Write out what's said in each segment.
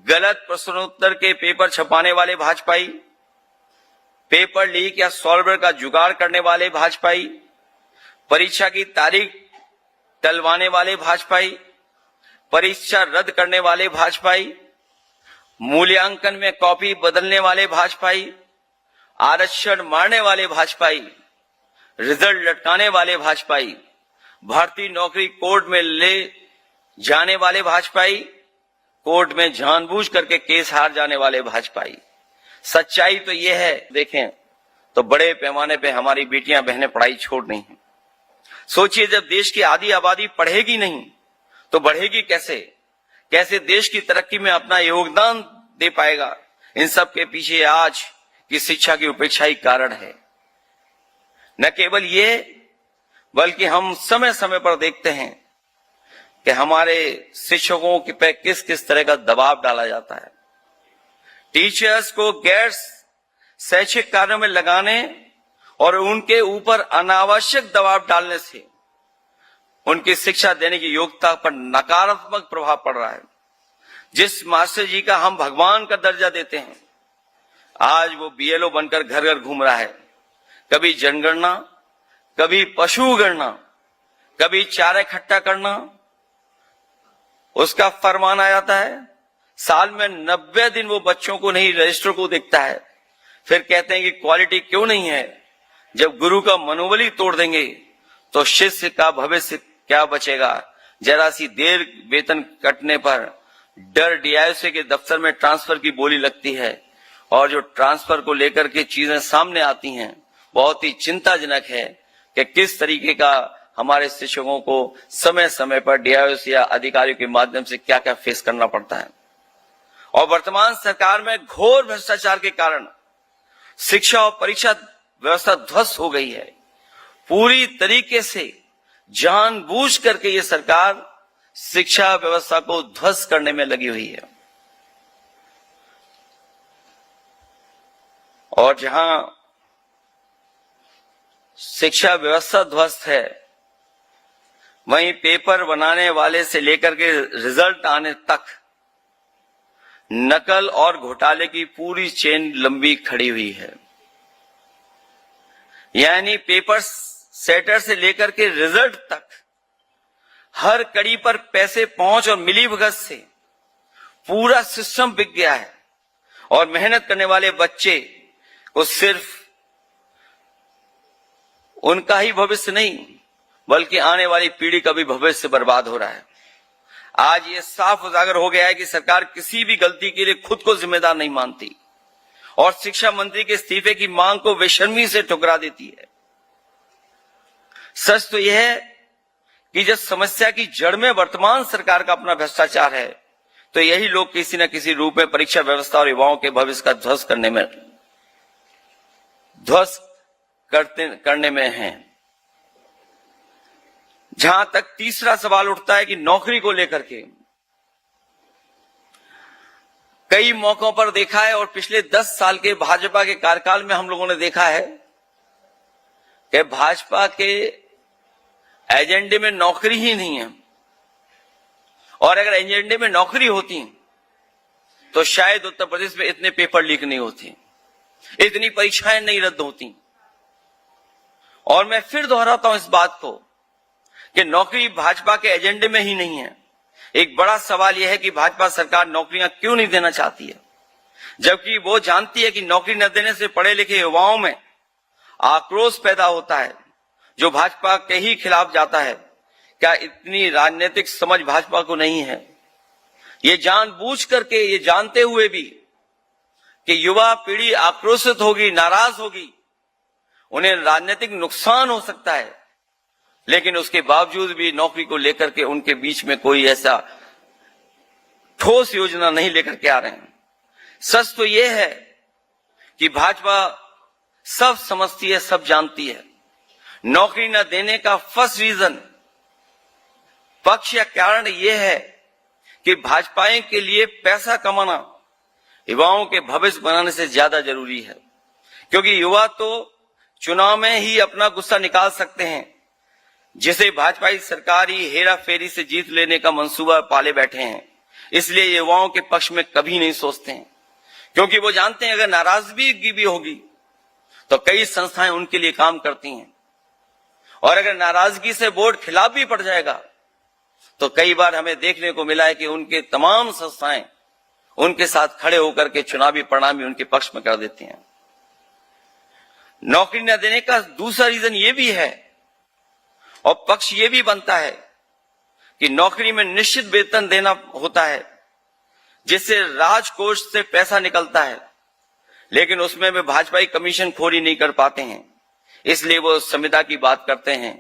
गलत प्रश्नोत्तर के पेपर छपाने वाले भाजपाई, पेपर लीक या सॉल्वर का जुगाड़ करने वाले भाजपाई, परीक्षा की तारीख टलवाने वाले भाजपाई, परीक्षा रद्द करने वाले भाजपाई, मूल्यांकन में कॉपी बदलने वाले भाजपाई, आरक्षण मारने वाले भाजपाई, रिजल्ट लटकाने वाले भाजपाई, भर्ती नौकरी कोर्ट में ले जाने वाले भाजपाई, कोर्ट में जानबूझ करके केस हार जाने वाले भाजपाई। सच्चाई तो यह है, देखें तो बड़े पैमाने पे हमारी बेटियां बहनें पढ़ाई छोड़ रही हैं। सोचिए, जब देश की आधी आबादी पढ़ेगी नहीं तो बढ़ेगी कैसे? कैसे देश की तरक्की में अपना योगदान दे पाएगा? इन सब के पीछे आज की शिक्षा की उपेक्षा ही कारण है। न केवल ये, बल्कि हम समय समय पर देखते हैं कि हमारे शिक्षकों पे किस किस तरह का दबाव डाला जाता है। टीचर्स को गैर शैक्षिक कार्यों में लगाने और उनके ऊपर अनावश्यक दबाव डालने से उनकी शिक्षा देने की योग्यता पर नकारात्मक प्रभाव पड़ रहा है। जिस मास्टर जी का हम भगवान का दर्जा देते हैं, आज वो बीएलओ बनकर घर घर घूम रहा है। कभी जनगणना, कभी पशु गणना, कभी चारा इकट्ठा करना, उसका फरमान आ जाता है। साल में 90 दिन वो बच्चों को नहीं, रजिस्टर को देखता है। फिर कहते हैं कि क्वालिटी क्यों नहीं है। जब गुरु का मनोबल ही तोड़ देंगे तो शिष्य का भविष्य क्या बचेगा? जरा सी देर वेतन कटने पर डर डीआईओ के दफ्तर में ट्रांसफर की बोली लगती है, और जो ट्रांसफर को लेकर के चीजें सामने आती हैं, बहुत ही चिंताजनक है कि किस तरीके का हमारे शिक्षकों को समय समय पर डीआईओ या अधिकारियों के माध्यम से क्या क्या फेस करना पड़ता है। और वर्तमान सरकार में घोर भ्रष्टाचार के कारण शिक्षा और परीक्षा व्यवस्था ध्वस्त हो गई है। पूरी तरीके से जानबूझ करके ये सरकार शिक्षा व्यवस्था को ध्वस्त करने में लगी हुई है। और जहां शिक्षा व्यवस्था ध्वस्त है, वहीं पेपर बनाने वाले से लेकर के रिजल्ट आने तक नकल और घोटाले की पूरी चेन लंबी खड़ी हुई है। यानी पेपर सेटर से लेकर के रिजल्ट तक हर कड़ी पर पैसे पहुंच और मिलीभगत से पूरा सिस्टम बिक गया है, और मेहनत करने वाले बच्चे को सिर्फ उनका ही भविष्य नहीं, बल्कि आने वाली पीढ़ी का भी भविष्य बर्बाद हो रहा है। आज ये साफ उजागर हो गया है कि सरकार किसी भी गलती के लिए खुद को जिम्मेदार नहीं मानती और शिक्षा मंत्री के इस्तीफे की मांग को बेशर्मी से ठुकरा देती है। सच तो यह है कि जब समस्या की जड़ में वर्तमान सरकार का अपना भ्रष्टाचार है, तो यही लोग किसी न किसी रूप में परीक्षा व्यवस्था और युवाओं के भविष्य का ध्वस्त करने में हैं। जहां तक तीसरा सवाल उठता है कि नौकरी को लेकर के, कई मौकों पर देखा है और पिछले 10 साल के भाजपा के कार्यकाल में हम लोगों ने देखा है कि भाजपा के एजेंडे में नौकरी ही नहीं है। और अगर एजेंडे में नौकरी होती तो शायद उत्तर प्रदेश में इतने पेपर लीक नहीं होते, इतनी परीक्षाएं नहीं रद्द होती। और मैं फिर दोहराता हूं इस बात को कि नौकरी भाजपा के एजेंडे में ही नहीं है। एक बड़ा सवाल यह है कि भाजपा सरकार नौकरियां क्यों नहीं देना चाहती है, जबकि वो जानती है कि नौकरी न देने से पढ़े लिखे युवाओं में आक्रोश पैदा होता है, जो भाजपा के ही खिलाफ जाता है। क्या इतनी राजनीतिक समझ भाजपा को नहीं है? ये जानबूझ करके, ये जानते हुए भी कि युवा पीढ़ी आक्रोशित होगी, नाराज होगी, उन्हें राजनीतिक नुकसान हो सकता है, लेकिन उसके बावजूद भी नौकरी को लेकर के उनके बीच में कोई ऐसा ठोस योजना नहीं लेकर के आ रहे हैं। सच तो यह है कि भाजपा सब समझती है, सब जानती है। नौकरी न देने का फर्स्ट रीजन, पक्ष या कारण यह है कि भाजपाई के लिए पैसा कमाना युवाओं के भविष्य बनाने से ज्यादा जरूरी है, क्योंकि युवा तो चुनाव में ही अपना गुस्सा निकाल सकते हैं, जिसे भाजपाई सरकार ही हेरा फेरी से जीत लेने का मंसूबा पाले बैठे हैं। इसलिए ये युवाओं के पक्ष में कभी नहीं सोचते हैं, क्योंकि वो जानते हैं अगर नाराजगी भी होगी तो कई संस्थाएं उनके लिए काम करती हैं, और अगर नाराजगी से बोर्ड खिलाफ भी पड़ जाएगा तो कई बार हमें देखने को मिला है कि उनके तमाम संस्थाएं उनके साथ खड़े होकर के चुनावी परिणाम भी उनके पक्ष में कर देती हैं। नौकरी न देने का दूसरा रीजन ये भी है और पक्ष ये भी बनता है कि नौकरी में निश्चित वेतन देना होता है जिससे राजकोष से पैसा निकलता है, लेकिन उसमें वे भाजपाई कमीशन खोरी नहीं कर पाते हैं, इसलिए वो संविदा की बात करते हैं।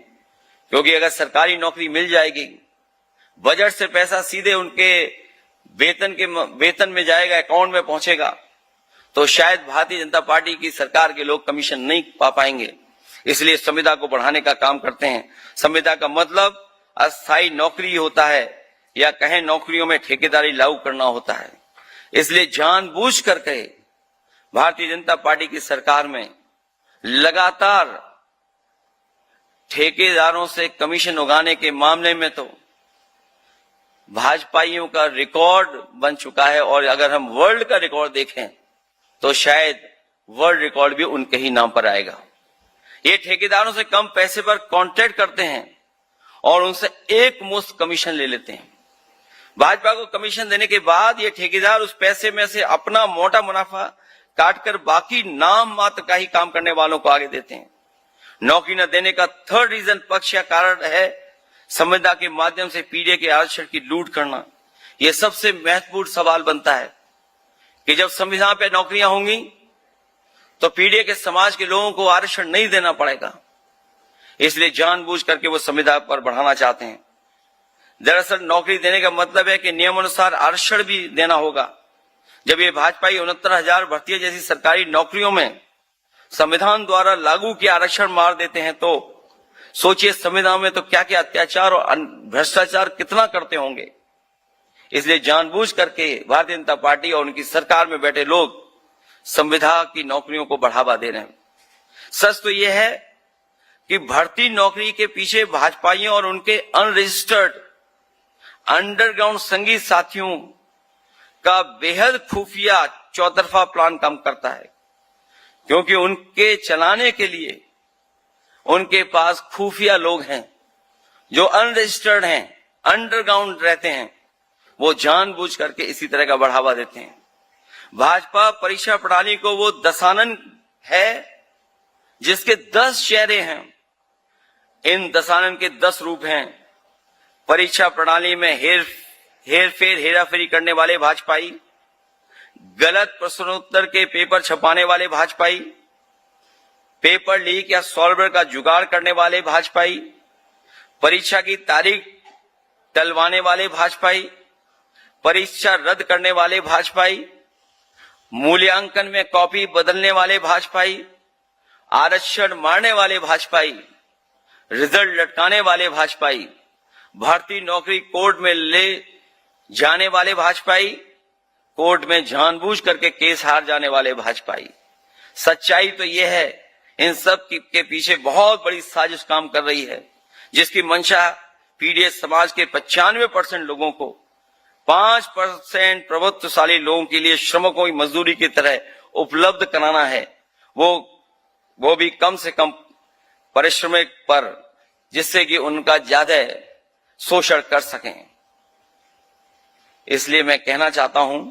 क्योंकि अगर सरकारी नौकरी मिल जाएगी, बजट से पैसा सीधे उनके वेतन में जाएगा, अकाउंट में पहुंचेगा, तो शायद भारतीय जनता पार्टी की सरकार के लोग कमीशन नहीं पा पाएंगे, इसलिए संविदा को बढ़ाने का काम करते हैं। संविदा का मतलब अस्थायी नौकरी होता है या कहें नौकरियों में ठेकेदारी लागू करना होता है। इसलिए जानबूझ करके भारतीय जनता पार्टी की सरकार में लगातार ठेकेदारों से कमीशन उगाने के मामले में तो भाजपाइयों का रिकॉर्ड बन चुका है, और अगर हम वर्ल्ड का रिकॉर्ड देखें तो शायद वर्ल्ड रिकॉर्ड भी उनके ही नाम पर आएगा। ये ठेकेदारों से कम पैसे पर कॉन्ट्रैक्ट करते हैं और उनसे एक मुश्त कमीशन ले लेते हैं। भाजपा को कमीशन देने के बाद ये ठेकेदार उस पैसे में से अपना मोटा मुनाफा काटकर बाकी नाम मात्र का ही काम करने वालों को आगे देते हैं। नौकरी न देने का थर्ड रीजन पक्ष या कारण है संविदा के माध्यम से पीडीए के आरक्षण की लूट करना। यह सबसे महत्वपूर्ण सवाल बनता है कि जब संविधान पे नौकरियां होंगी तो पीडीए के समाज के लोगों को आरक्षण नहीं देना पड़ेगा, इसलिए जानबूझ करके वो संविदा पर बढ़ाना चाहते हैं। दरअसल नौकरी देने का मतलब है कि नियमानुसार आरक्षण भी देना होगा। जब ये भाजपाई 69,000 भर्तियां जैसी सरकारी नौकरियों में संविधान द्वारा लागू किया आरक्षण मार देते हैं तो सोचिए संविधान में तो क्या क्या अत्याचार और भ्रष्टाचार कितना करते होंगे। इसलिए जानबूझ करके भारतीय जनता पार्टी और उनकी सरकार में बैठे लोग संविधान की नौकरियों को बढ़ावा दे रहे हैं। सच तो यह है कि भर्ती नौकरी के पीछे भाजपाइयों और उनके अनरजिस्टर्ड अंडरग्राउंड संगीत साथियों का बेहद खुफिया चौतरफा प्लान काम करता है, क्योंकि उनके चलाने के लिए उनके पास खुफिया लोग हैं जो अनरजिस्टर्ड हैं, अंडरग्राउंड रहते हैं। वो जानबूझ करके इसी तरह का बढ़ावा देते हैं। भाजपा परीक्षा प्रणाली को वो दशानन है जिसके 10 चेहरे हैं। इन दशानन के 10 रूप हैं। परीक्षा प्रणाली में हेरफेर हेराफेरी करने वाले भाजपाई, गलत प्रश्नोत्तर के पेपर छपाने वाले भाजपाई, पेपर लीक या सॉल्वर का जुगाड़ करने वाले भाजपाई, परीक्षा की तारीख टलवाने वाले भाजपाई, परीक्षा रद्द करने वाले भाजपाई, मूल्यांकन में कॉपी बदलने वाले भाजपाई, आरक्षण मारने वाले भाजपाई, रिजल्ट लटकाने वाले भाजपाई, भर्ती नौकरी कोर्ट में ले जाने वाले भाजपाई, कोर्ट में जानबूझ करके केस हार जाने वाले भाजपाई। सच्चाई तो यह है इन सब के पीछे बहुत बड़ी साजिश काम कर रही है, जिसकी मंशा पीडीए समाज के 95% लोगों को 5% प्रभुत्वशाली लोगों के लिए श्रमिकों की मजदूरी की तरह उपलब्ध कराना है, वो भी कम से कम परिश्रमिक पर, जिससे कि उनका ज्यादा शोषण कर सकें। इसलिए मैं कहना चाहता हूं